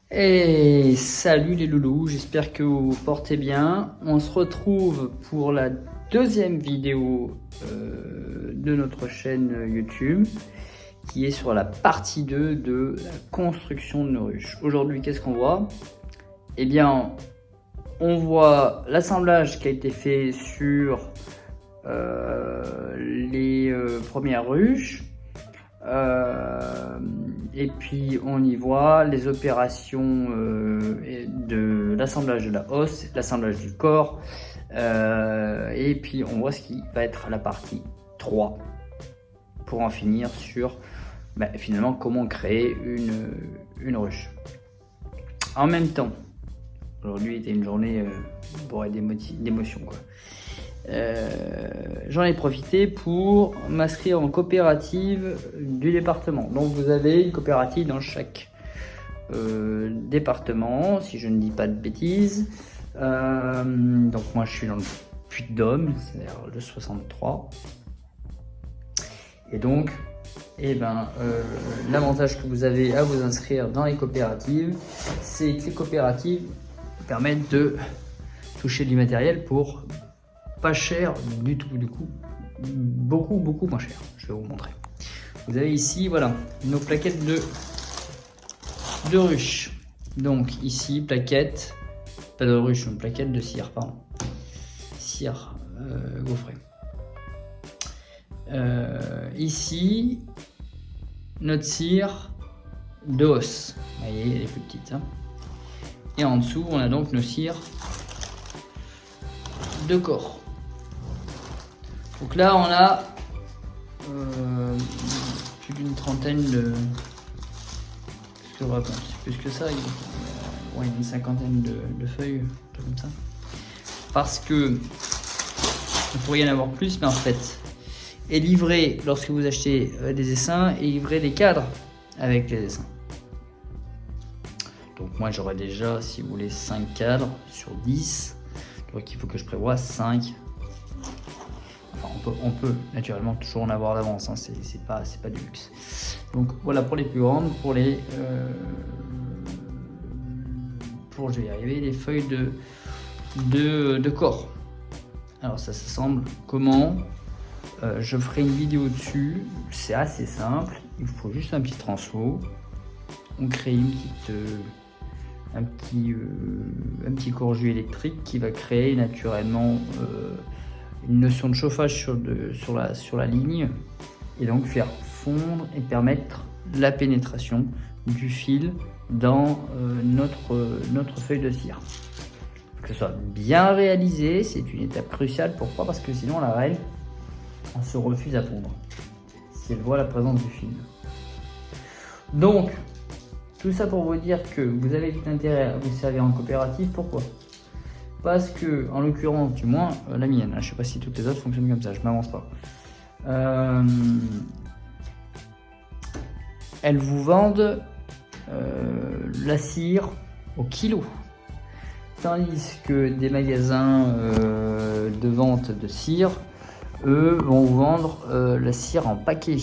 Et salut les loulous, j'espère que vous vous portez bien. On se retrouve pour la deuxième vidéo de notre chaîne YouTube qui est sur la partie 2 de la construction de nos ruches. Aujourd'hui, qu'est-ce qu'on voit? Eh bien, on voit l'assemblage qui a été fait sur les premières ruches. Et puis on y voit les opérations de l'assemblage de la hausse, l'assemblage du corps, et puis on voit ce qui va être la partie 3 pour en finir sur finalement comment créer une ruche. En même temps, aujourd'hui était une journée bourrée d'émotions quoi. J'en ai profité pour m'inscrire en coopérative du département. Donc vous avez une coopérative dans chaque département, si je ne dis pas de bêtises. Donc moi je suis dans le Puy-de-Dôme, c'est-à-dire le 63. Et donc, l'avantage que vous avez à vous inscrire dans les coopératives, c'est que les coopératives permettent de toucher du matériel pour pas cher du tout, du coup beaucoup moins cher. Je vais vous montrer. Vous avez ici voilà nos plaquettes de ruche. Donc ici plaquette, pas de ruche, une plaquette de cire, pardon, cire gaufrée. Ici notre cire de hausse, vous voyez elle est plus petite hein. Et en dessous on a donc nos cires de corps. Donc là on a plus d'une trentaine de... plus que ça, il y a une cinquantaine de feuilles, comme ça. Parce que il pourrait y en avoir plus, mais en fait, est livré lorsque vous achetez des essaims et livré des cadres avec les essaims. Donc moi j'aurais déjà, si vous voulez, 5 cadres sur 10. Donc il faut que je prévoie 5. Enfin, on peut naturellement toujours en avoir d'avance, hein, c'est pas du luxe. Donc voilà pour les plus grandes, pour je vais y arriver, les feuilles de corps. Alors ça s'assemble comment? Je ferai une vidéo dessus, c'est assez simple, il faut juste un petit transfo. On crée un petit court-jus électrique qui va créer naturellement une notion de chauffage sur la ligne et donc faire fondre et permettre la pénétration du fil dans notre feuille de cire. Que ce soit bien réalisé, c'est une étape cruciale. Pourquoi? Parce que sinon la reine se refuse à pondre si elle voit la présence du fil. Donc tout ça pour vous dire que vous avez tout intérêt à vous servir en coopérative. Pourquoi? Parce que, en l'occurrence, du moins la mienne, je ne sais pas si toutes les autres fonctionnent comme ça, je ne m'avance pas. Elles vous vendent la cire au kilo. Tandis que des magasins de vente de cire, eux, vont vous vendre la cire en paquet.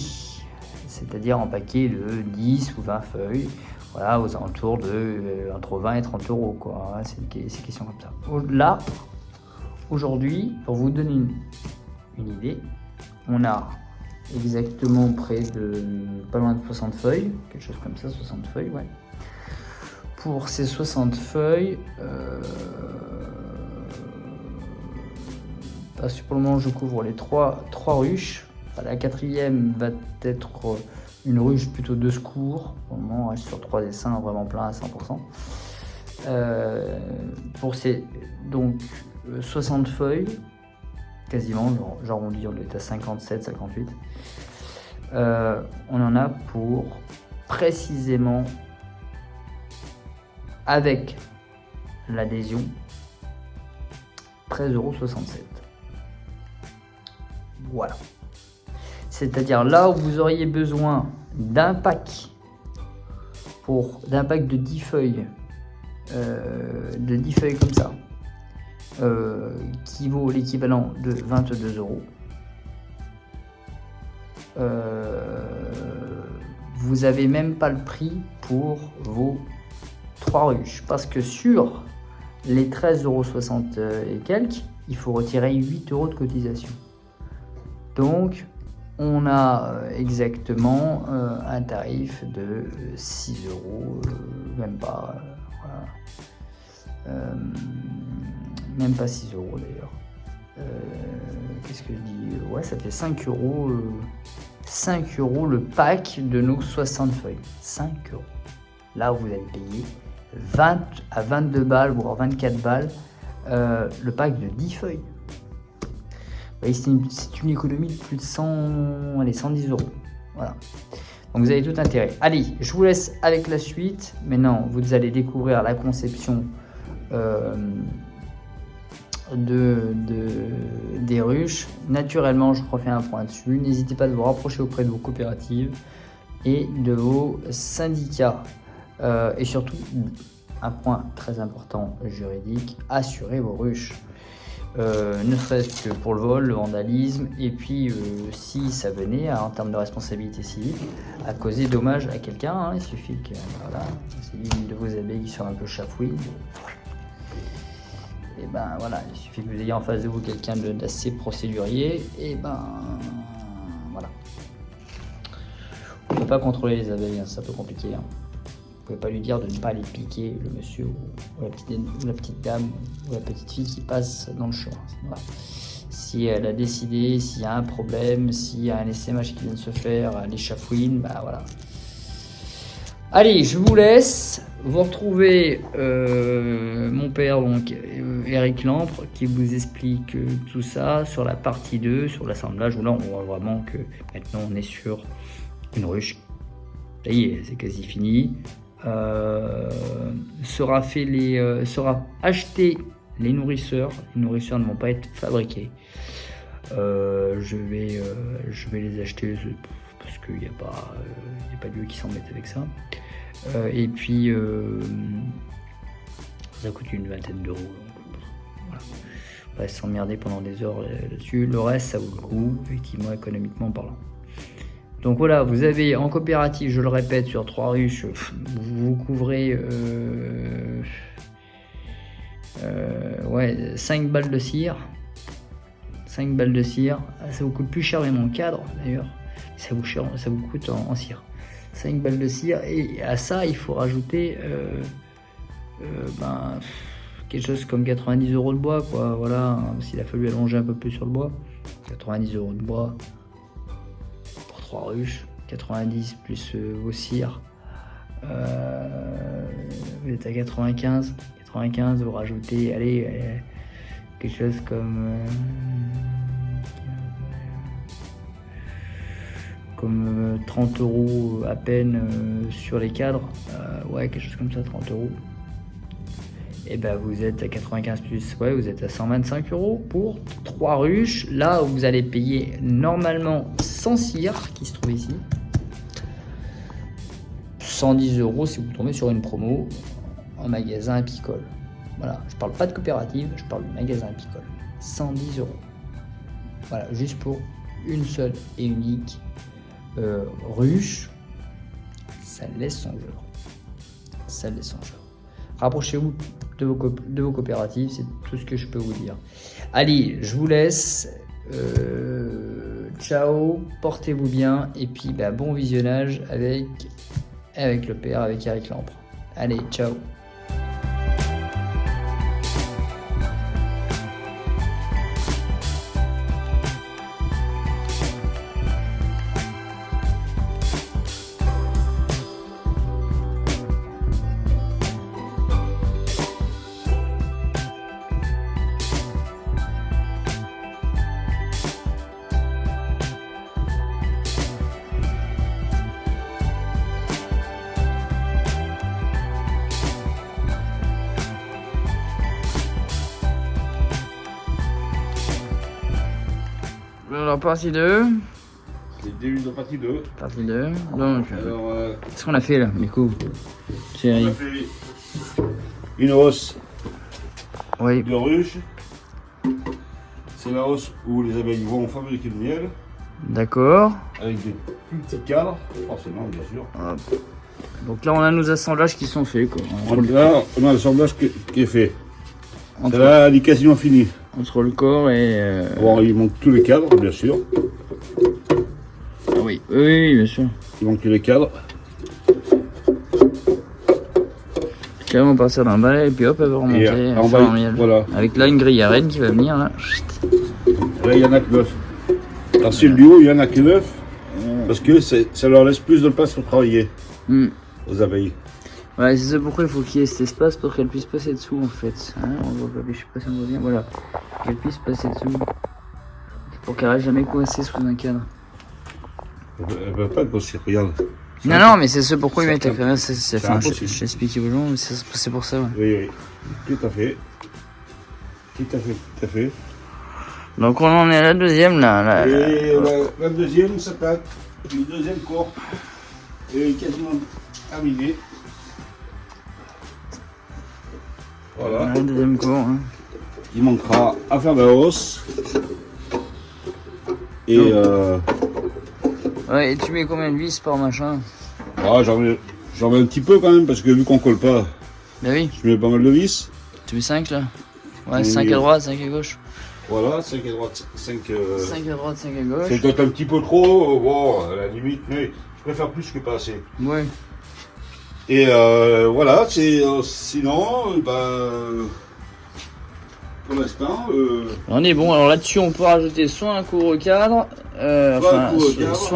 C'est-à-dire en paquet de 10 ou 20 feuilles. Voilà, aux alentours de entre 20 et 30 euros, quoi. C'est question comme ça. Là, aujourd'hui, pour vous donner une idée, on a exactement près de pas loin de 60 feuilles, quelque chose comme ça, 60 feuilles, ouais. Pour ces 60 feuilles, parce que pour le moment, je couvre les trois ruches. La quatrième va être une ruche plutôt de secours. Pour le moment, on reste sur 3 essaims vraiment plein à 100%. Pour ces donc 60 feuilles, quasiment, j'arrondis, on est à 57, 58. On en a pour précisément, avec l'adhésion, 13,67 €. Voilà. C'est-à-dire là où vous auriez besoin d'un pack de 10 feuilles, comme ça, qui vaut l'équivalent de 22 €. Vous n'avez même pas le prix pour vos 3 ruches. Parce que sur les 13,60 € et quelques, il faut retirer 8 € de cotisation. Donc, on a exactement un tarif de 6 €, même pas, voilà. Même pas 6 € d'ailleurs. Qu'est-ce que je dis? Ouais, ça fait 5 €. 5 € le pack de nos 60 feuilles. 5 €. Là, vous allez payer 20 à 22 balles, voire 24 balles, le pack de 10 feuilles. C'est une économie de plus de 110 €. Voilà. Donc vous avez tout intérêt. Allez, je vous laisse avec la suite. Maintenant, vous allez découvrir la conception des ruches. Naturellement, je refais un point dessus. N'hésitez pas à vous rapprocher auprès de vos coopératives et de vos syndicats. Et surtout, un point très important juridique, assurez vos ruches. Ne serait-ce que pour le vol, le vandalisme, et puis si ça venait, en termes de responsabilité civile, à causer dommage à quelqu'un, hein, il suffit que voilà, c'est l'une de vos abeilles qui soit un peu chafouine. Et ben voilà, il suffit que vous ayez en face de vous quelqu'un d'assez procédurier, et ben voilà. On ne peut pas contrôler les abeilles, hein, c'est un peu compliqué. Hein. Vous ne pouvez pas lui dire de ne pas aller piquer le monsieur ou la petite dame ou la petite fille qui passe dans le champ. Voilà. Si elle a décidé, s'il y a un problème, s'il y a un SMH qui vient de se faire, les chafouines, bah voilà. Allez, je vous laisse. Vous retrouvez mon père, donc Eric Lampre, qui vous explique tout ça sur la partie 2, sur l'assemblage, où là on voit vraiment que maintenant on est sur une ruche. Ça y est, c'est quasi fini. Sera acheté les nourrisseurs. Les nourrisseurs ne vont pas être fabriqués. Je vais les acheter parce qu'il n'y a pas de lieu qui s'embête avec ça. Et puis ça coûte une vingtaine d'euros. Voilà. On va s'emmerder pendant des heures là-dessus. Le reste, ça vaut le coup, effectivement, économiquement parlant. Donc voilà, vous avez en coopérative, je le répète, sur 3 ruches, vous couvrez 5 balles de cire. 5 balles de cire. Ça vous coûte plus cher même en cadre d'ailleurs. Ça vous coûte en cire. 5 balles de cire. Et à ça, il faut rajouter quelque chose comme 90 € de bois, quoi. Voilà, s'il a fallu allonger un peu plus sur le bois. 90 € de bois. 3 ruches, 90 plus vos cires, vous êtes à 95, vous rajoutez, allez, quelque chose comme 30 € à peine sur les cadres, ouais, quelque chose comme ça, 30 €. Et ben vous êtes à 95 plus, ouais, vous êtes à 125 € pour 3 ruches. Là où vous allez payer normalement sans cire qui se trouve ici, 110 € si vous tombez sur une promo en magasin apicole. Voilà, je parle pas de coopérative, je parle de magasin apicole. 110 €. Voilà, juste pour une seule et unique ruche, ça laisse songeur. Ça laisse songeur. Rapprochez-vous de vos coopératives, c'est tout ce que je peux vous dire. Allez, je vous laisse. Ciao, portez-vous bien et puis bon visionnage avec le père, avec Eric Lampre. Allez, ciao. Alors, partie 2. C'est le début de la partie 2. Partie 2. Donc, alors, qu'est-ce qu'on a fait là, du coup, chérie? on a fait une hausse de ruche. C'est la hausse où les abeilles vont fabriquer le miel. D'accord. Avec des plus petits cadres, forcément, bien sûr. Hop. Donc là, on a nos assemblages qui sont faits, quoi. Donc là, on a l'assemblage qui est fait. Entre, Là, il est quasiment fini. entre le corps et... Bon, il manque tous les cadres, bien sûr. Ah oui. Oui, bien sûr. Il manque tous les cadres. Là, on va partir d'un balai et puis hop, elle va remonter. Et en faire bas, un miel. voilà. Avec là, une grille à reine qui va venir, là. Là, il y en a que 9. Dans celui du haut, il y en a que 9. Parce que ça leur laisse plus de place pour travailler aux abeilles. Ouais, c'est ça pourquoi il faut qu'il y ait cet espace pour qu'elle puisse passer dessous en fait. Hein, on voit pas, je sais pas si on voit bien. Voilà, qu'elle puisse passer dessous. Pour qu'elle reste jamais coincée sous un cadre. Elle ne peut pas être grossir, regarde. Non, non, mais c'est ce pourquoi ils mettent la caméra. Enfin, impossible. je l'explique aux gens, mais c'est pour ça. Ouais. Oui, oui. Tout à fait. Tout à fait, tout à fait. Donc on en est à la deuxième là. Et la deuxième s'attaque. Le deuxième corps est quasiment terminé. Voilà. La deuxième cours. Hein. Il manquera à faire la hausse. Et Ouais, et tu mets combien de vis par machin? j'en mets un petit peu quand même parce que vu qu'on colle pas, Bah oui, je mets pas mal de vis. tu mets 5 là. Ouais, Oui. 5 à droite, 5 à gauche. Voilà, 5 à droite, 5. 5 à droite, 5 à gauche. C'est peut-être un petit peu trop, bon, à la limite, mais je préfère plus que pas assez. Ouais. Et voilà, c'est sinon, pour l'instant, On est bon, alors là-dessus on peut rajouter soit un couvre-cadre, soit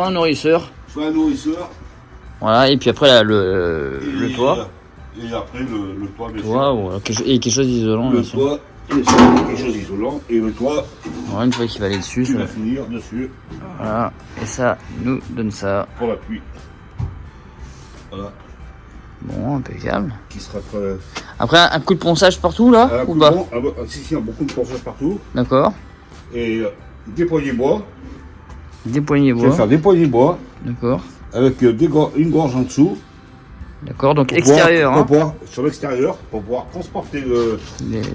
un nourrisseur. soit un nourrisseur. Voilà, et puis après là, le toit. Et après le toit, bien sûr. Toit, ou, quelque chose d'isolant. Le bien sûr. toit, bien sûr, quelque chose d'isolant. Et le toit, Voilà, une fois qu'il va aller dessus, tu ça. vas finir dessus Voilà, et ça nous donne ça. pour la pluie. Voilà, Bon, impeccable. qui sera très... Après, un coup de ponçage partout là, ou pas? Si, beaucoup de ponçage partout. D'accord. Et des poignées bois. Des poignées Je vais bois. faire des poignées bois D'accord. avec une gorge en dessous. D'accord, donc Pour extérieur, pouvoir, hein. pour pouvoir, sur l'extérieur, pour pouvoir transporter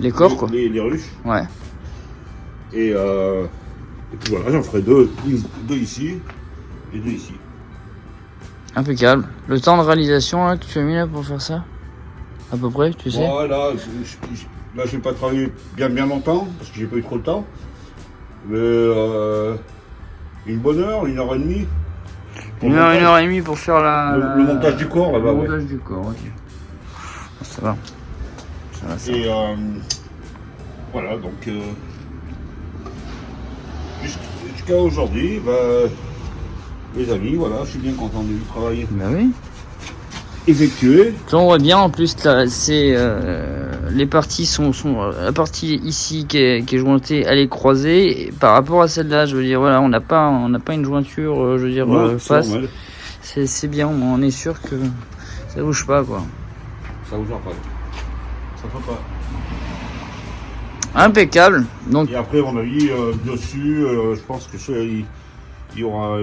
Les corps, quoi. les ruches. Ouais. Et puis voilà, j'en ferai deux ici et deux ici. Impeccable. Le temps de réalisation là, que tu as mis là pour faire ça? À peu près, tu sais? Bon, là, je vais pas travailler bien longtemps, parce que j'ai pas eu trop de temps. Mais une bonne heure, 1h30. Une heure et demie pour faire le montage du corps, là-bas. Le Ouais. montage du corps, ok. Ça va. Ça va, ça va. Et voilà, donc jusqu'à aujourd'hui, les amis, voilà, je suis bien content du travail Bah oui. effectué. Là, on voit bien en plus là, c'est les parties sont la partie ici qui est jointée, elle est croisée et par rapport à celle-là, je veux dire voilà, on n'a pas une jointure, je veux dire Non, face. normal. C'est bien, on est sûr que ça bouge pas quoi. Ça vous en pas. Ça peut pas. Impeccable. Donc Et après, on a mis dessus, je pense que il y aura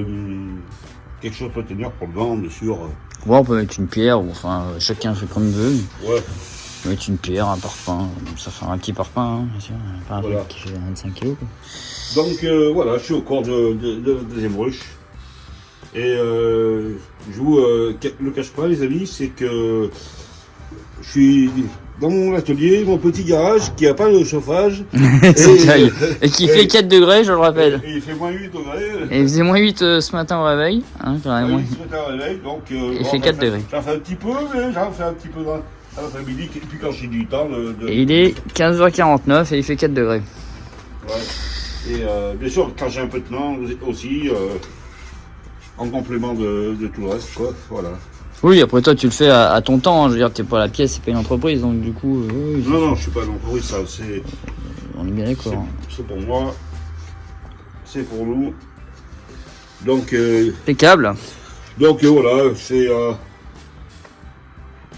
quelque chose à tenir pour le vent, bien sûr. ouais, on peut mettre une pierre ou enfin chacun fait comme il veut. Ouais. On peut mettre une pierre, un parpaing, ça fait un petit parpaing, hein, bien sûr, pas un Voilà. truc qui fait 25 kg quoi. Donc voilà, je suis au corps de deuxième ruche. Et je vous le cache pas, les amis, c'est que je suis dans mon atelier, mon petit garage qui a pas de chauffage. Et qui fait 4 degrés, je le rappelle. Et il fait moins 8 degrés. Et il faisait moins 8 ce matin au réveil, hein, carrément. Il se met à réveil, donc Il fait 4 degrés. J'en fais un petit peu, mais j'en fais un petit peu dans l'après-midi, et puis quand j'ai du temps Et il est 15h49 et il fait 4 degrés. Ouais. Et bien sûr, quand j'ai un peu de temps aussi, en complément de tout le reste, quoi, voilà. Oui, après toi tu le fais à ton temps, hein. Je veux dire, t'es pas à la pièce, c'est pas une entreprise, donc du coup... oui, Non, je suis pas l'entreprise, ça, c'est... On est bien d'accord. Hein. C'est pour moi, c'est pour nous. Donc, Impeccable.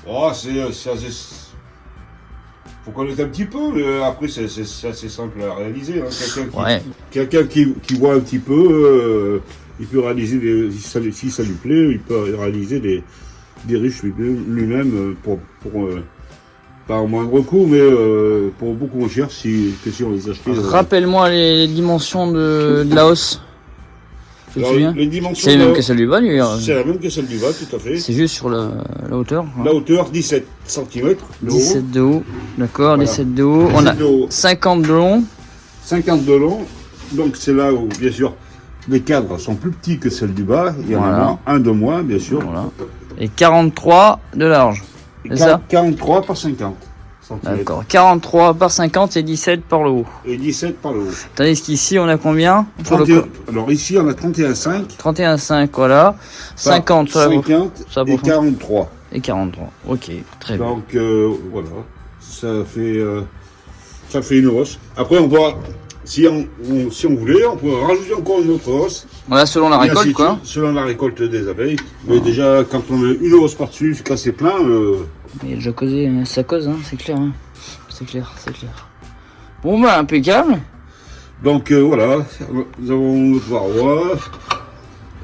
Voilà, c'est assez... Faut connaître un petit peu, mais après c'est assez simple à réaliser. Hein. Quelqu'un qui voit un petit peu, il peut réaliser, si ça lui plaît, il peut réaliser des ruches lui-même pour pas au moindre coût, mais pour beaucoup moins cher que si on les achetait. Rappelle-moi les dimensions de la hausse. Tu te souviens? Les dimensions. C'est la même que celle du bas, lui. C'est la même que celle du bas, tout à fait. C'est juste sur la hauteur. Hein. La hauteur, 17 cm. 17 de haut, d'accord, voilà. 17 de haut. 17 on a de haut. 50 de long. 50 de long. Donc c'est là où, bien sûr, les cadres sont plus petits que celles du bas. Il y en a un de moins, bien sûr. Voilà. Et 43 de large. C'est ça? 43 par 50. D'accord. 43 par 50 et 17 par le haut. Et 17 par le haut. Tandis qu'ici, on a combien? 31, alors ici, on a 31,5. 31,5, voilà. 50 sur la 50 et 43. Et 43. Ok, très bien. Donc, voilà. Ça fait une hausse. Après, on va... Si on voulait, on pourrait rajouter encore une autre hausse. Voilà, selon la récolte, quoi. Selon la récolte des abeilles. Mais déjà, quand on met une hausse par-dessus, quand c'est plein... Il y a déjà causé, ça cause, hein, c'est clair. Hein. C'est clair. Bon, bah, impeccable. Donc, voilà. Nous avons notre varroa.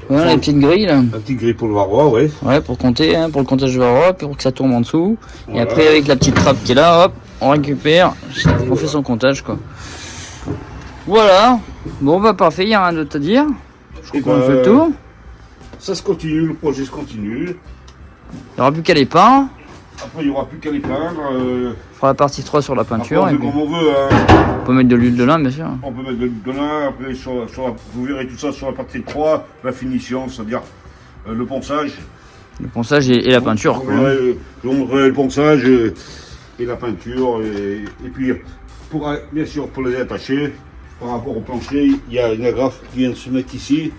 Voilà, la petite grille, là. La petite grille pour le varroa, oui. Ouais, pour compter, hein, pour le comptage du varroa, pour que ça tourne en dessous. Voilà. Et après, avec la petite trappe qui est là, hop, on récupère, on fait son comptage, quoi. Voilà. Bon, bah, parfait, il n'y a rien d'autre à dire. Je crois qu'on fait le tour. Ça se continue, le projet se continue. Il n'y aura plus qu'à les peindre. Après, il n'y aura plus qu'à les peindre. On fera la partie 3 sur la peinture. Après, on fait comme on veut. Hein. On peut mettre de l'huile de lin, bien sûr. On peut mettre de l'huile de lin. Après, vous verrez tout ça sur la partie 3, la finition, c'est-à-dire le ponçage. Le ponçage et la peinture. Je vous montrerai le ponçage et la peinture. Et puis, bien sûr, pour les attacher, par rapport au plancher, il y a une agrafe qui vient de se mettre ici.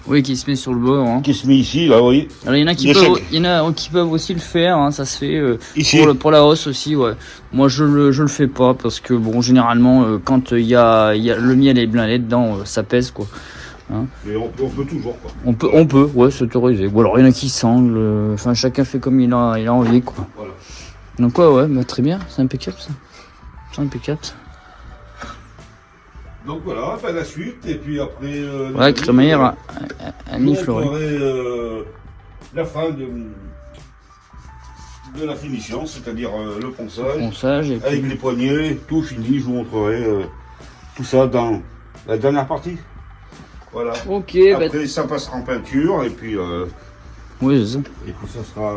Oui, qui se met sur le bord. Hein. Qui se met ici, là, oui. Alors, il y en a qui peuvent aussi le faire, hein, ça se fait ici. Pour la hausse aussi, ouais. Moi, je le fais pas parce que, bon, généralement, quand il y a le miel et blindé dedans, ça pèse, quoi. Hein. Mais on peut toujours, quoi. On peut, ouais, c'est autorisé. Ou alors, il y en a qui sanglent, enfin, chacun fait comme il a envie, quoi. Voilà. Donc, ouais, bah, très bien, c'est impeccable, ça. C'est impeccable. Donc voilà, ben la suite, et puis après... ouais, crémaillère à mi-floré. La fin de la finition, c'est-à-dire le ponçage et avec les poignées, tout fini, je vous montrerai tout ça dans la dernière partie. Voilà. Ok. Après, ça passera en peinture, et puis... oui, c'est ça. Et puis ça sera...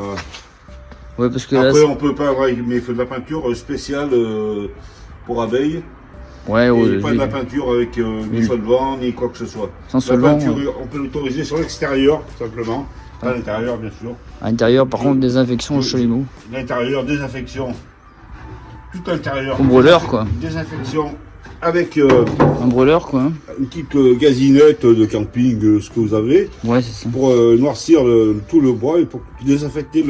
Ouais, parce que après, là, on peut peindre avec de la peinture spéciale pour abeilles. Ouais, et pas de la peinture avec ni solvant, ni quoi que ce soit. Sans solvant, peinture, on peut l'autoriser sur l'extérieur, simplement. Pas à l'intérieur, bien sûr. À l'intérieur, par contre, désinfection au chalumeau. L'intérieur, désinfection. Tout l'intérieur. Au brûleur, quoi. Désinfection avec un brûleur, quoi. Une petite gazinette de camping, ce que vous avez. Ouais, c'est ça. Pour noircir tout le bois et pour désinfecter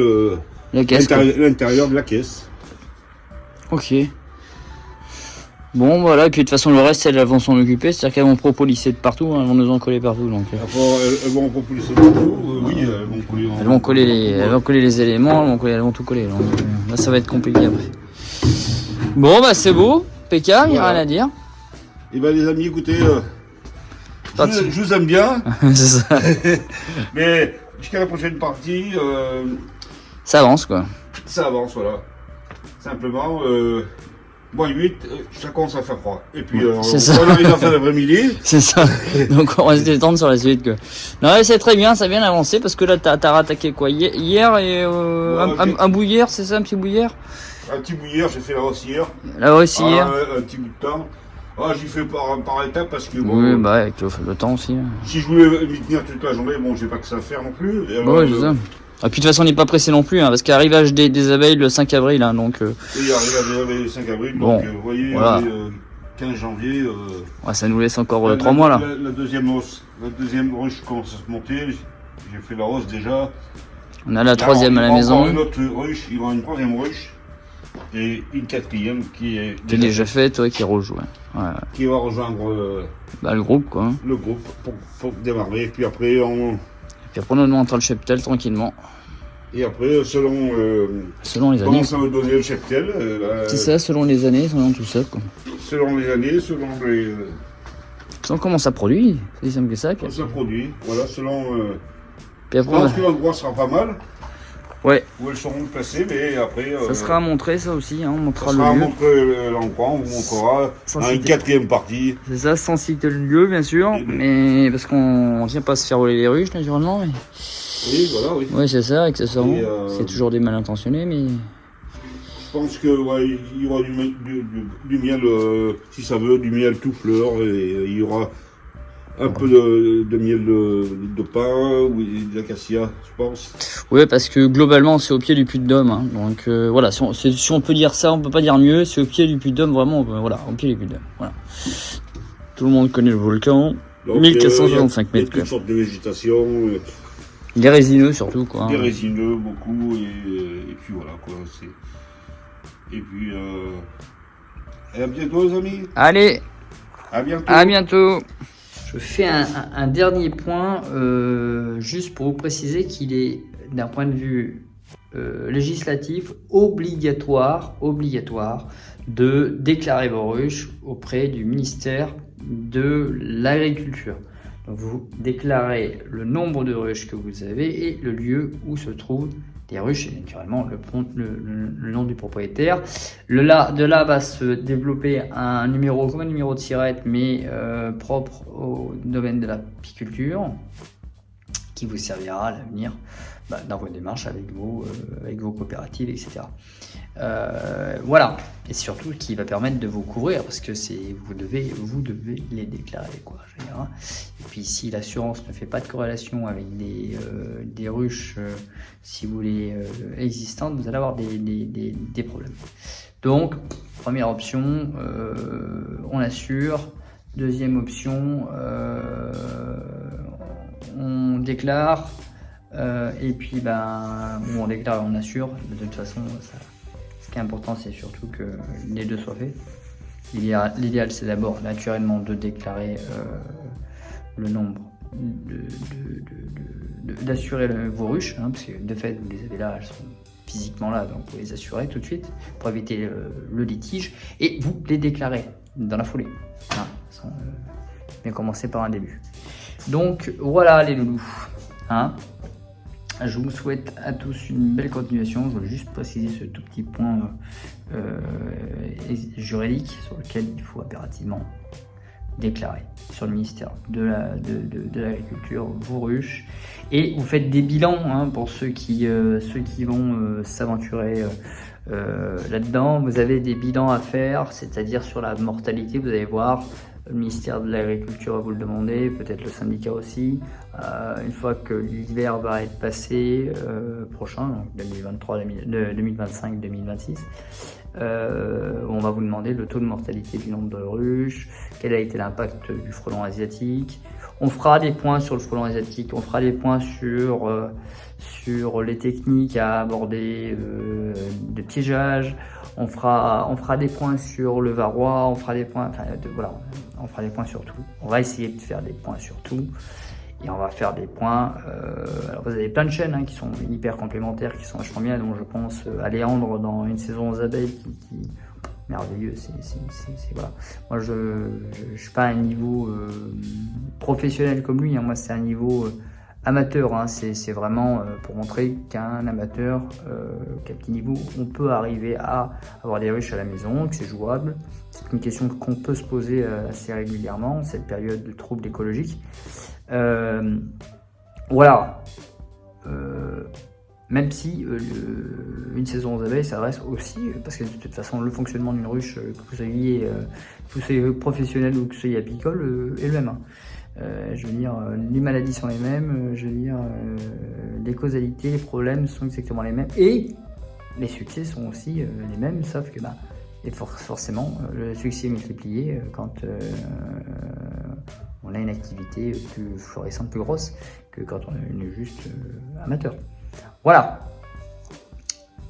l'intérieur de la caisse. Ok. Bon, voilà, et puis de toute façon, le reste, elles vont s'en occuper, c'est-à-dire qu'elles vont propolisser de partout, hein, elles vont nous en coller partout. Donc. Elles vont propolisser partout, oui, elles vont coller. Elles vont coller les éléments, elles vont tout coller. Donc, là, ça va être compliqué après. Bon, bah, c'est beau, impeccable, il n'y a rien à dire. Et ben, les amis, écoutez, je vous aime bien. C'est ça. Mais jusqu'à la prochaine partie. Ça avance, quoi. Ça avance, voilà. Simplement. Moins 8, ça commence à faire froid. Et puis, on arrive à faire l'après-midi. C'est ça. Donc, on va se détendre sur la suite, quoi. Non, c'est très bien, ça a bien avancé, parce que là, t'as rattaqué quoi? Hier, et un bouillère, c'est ça, un petit bouillère? Un petit bouillère, j'ai fait la hausse hier. La hausse hier? Un petit bout de temps. J'y fais par étapes, parce que... Oui, bah, avec le temps aussi. Hein. Si je voulais m'y tenir toute la journée, bon, j'ai pas que ça à faire non plus. Oui, c'est ça. Et puis de toute façon on n'est pas pressé non plus, hein, parce qu'arrivage des abeilles le 5 avril, hein, donc... Oui, arrivage des abeilles le 5 avril, bon, donc vous voyez, voilà. 15 janvier... ouais, ça nous laisse encore 3 mois là. La deuxième ruche commence à se monter, j'ai fait la hausse déjà. On a la troisième à la maison. Une autre ruche, il y aura une troisième ruche, et une quatrième qui est... déjà faite, ouais, qui est rouge, ouais. Qui va rejoindre... le groupe, quoi. Le groupe, pour démarrer, et puis après on... Puis après, on montre le cheptel tranquillement. Et après, selon les années. Comment ça va donner le cheptel c'est ça, selon les années, selon tout ça, quoi. Selon les années, selon les... Selon comment ça produit, c'est simple que ça. Comment ça produit, voilà, selon... Puis après, je pense que l'endroit sera pas mal. Ouais. Où elles seront placées, mais après... ça sera à montrer ça aussi, hein, on montrera ça sera le lieu. à montrer l'endroit, on vous montrera une 4e partie. C'est ça, sans citer le lieu bien sûr, mais parce qu'on vient pas se faire voler les ruches naturellement. Mais... oui, voilà, oui. Ouais, c'est ça, accessoirement. C'est toujours des mal intentionnés, mais... je pense que ouais, il y aura du miel, si ça veut, du miel tout fleur, et il y aura un peu de miel de pin ou d'acacia, je pense. Oui, parce que globalement, c'est au pied du Puy-de-Dôme. Hein. Donc voilà, si on peut dire ça, on peut pas dire mieux. C'est au pied du Puy-de-Dôme, vraiment, voilà, au pied du Puy-de-Dôme. Voilà. Tout le monde connaît le volcan. Donc, 1465 mètres. Il y a toutes sortes de végétation. Les résineux surtout, quoi. Les résineux, beaucoup, et puis voilà, quoi. Et puis, à bientôt, les amis. Allez, à bientôt. À bientôt. Je fais un dernier point, juste pour vous préciser qu'il est, d'un point de vue législatif, obligatoire de déclarer vos ruches auprès du ministère de l'Agriculture. Donc vous déclarez le nombre de ruches que vous avez et le lieu où se trouvent les ruches et naturellement le nom du propriétaire. De là va se développer un numéro comme un numéro de SIRET mais propre au domaine de l'apiculture qui vous servira à l'avenir dans vos démarches avec vos coopératives, etc. Voilà, et surtout qui va permettre de vous couvrir parce que vous devez les déclarer, quoi. Et puis si l'assurance ne fait pas de corrélation avec des ruches, si vous voulez, existantes, vous allez avoir des problèmes. Donc première option, on assure. Deuxième option, on déclare. Et puis où on déclare et on assure. De toute façon, ce qui est important, c'est surtout que les deux soient faits. L'idéal, c'est d'abord naturellement de déclarer le nombre, d'assurer vos ruches, hein, parce que de fait, vous les avez là, elles sont physiquement là, donc vous les assurez tout de suite pour éviter le litige, et vous les déclarez dans la foulée. Hein, bien commencer par un début. Donc voilà les loulous. Hein. Je vous souhaite à tous une belle continuation. Je veux juste préciser ce tout petit point juridique sur lequel il faut impérativement déclarer sur le ministère de l'Agriculture vos ruches. Et vous faites des bilans, hein, pour ceux qui vont s'aventurer là-dedans. Vous avez des bilans à faire, c'est-à-dire sur la mortalité, vous allez voir. Le ministère de l'Agriculture va vous le demander, peut-être le syndicat aussi. Une fois que l'hiver va être passé, prochain, donc 2025, 2026, on va vous demander le taux de mortalité du nombre de ruches, quel a été l'impact du frelon asiatique. On fera des points sur le frelon asiatique, on fera des points sur les techniques à aborder de piégeage. On fera des points sur le varroa, on fera des points, on fera des points sur tout. On va essayer de faire des points sur tout. Et on va faire des points. Alors vous avez plein de chaînes, hein, qui sont hyper complémentaires, qui sont vachement bien, dont je pense à Léandre dans Une saison aux abeilles, qui merveilleux. Voilà. Moi je suis pas à un niveau professionnel comme lui, hein. Moi c'est un niveau amateur, hein. C'est vraiment pour montrer qu'un amateur, qu'à petit niveau, on peut arriver à avoir des ruches à la maison, que c'est jouable. C'est une question qu'on peut se poser assez régulièrement, cette période de troubles écologiques. Voilà. Même si Une saison aux abeilles s'adresse aussi, parce que de toute façon le fonctionnement d'une ruche, que vous soyez professionnel ou que vous soyez apicole, est le même, hein. Je veux dire, les maladies sont les mêmes, je veux dire, les causalités, les problèmes sont exactement les mêmes, et les succès sont aussi les mêmes, sauf que et forcément le succès est multiplié quand on a une activité plus florissante, plus grosse, que quand on est juste amateur. Voilà.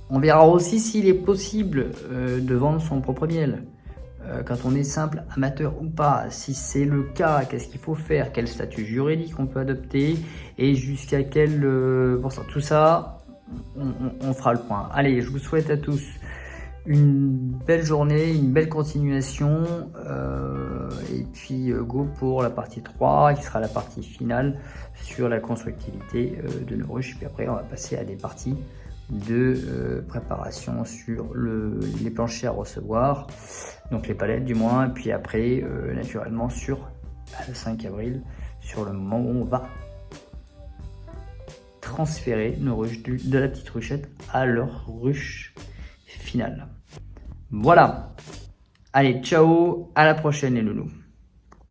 On verra aussi s'il est possible de vendre son propre miel. Quand on est simple amateur ou pas, si c'est le cas, qu'est-ce qu'il faut faire, quel statut juridique on peut adopter et jusqu'à quel tout ça, on fera le point. Allez, je vous souhaite à tous une belle journée, une belle continuation, et puis go pour la partie 3 qui sera la partie finale sur la constructivité de nos ruches. Puis après on va passer à des parties de préparation sur les planchers à recevoir, donc les palettes du moins, et puis après naturellement sur le 5 avril, sur le moment où on va transférer nos ruches de la petite ruchette à leur ruche finale. Voilà, allez, ciao, à la prochaine les loulous.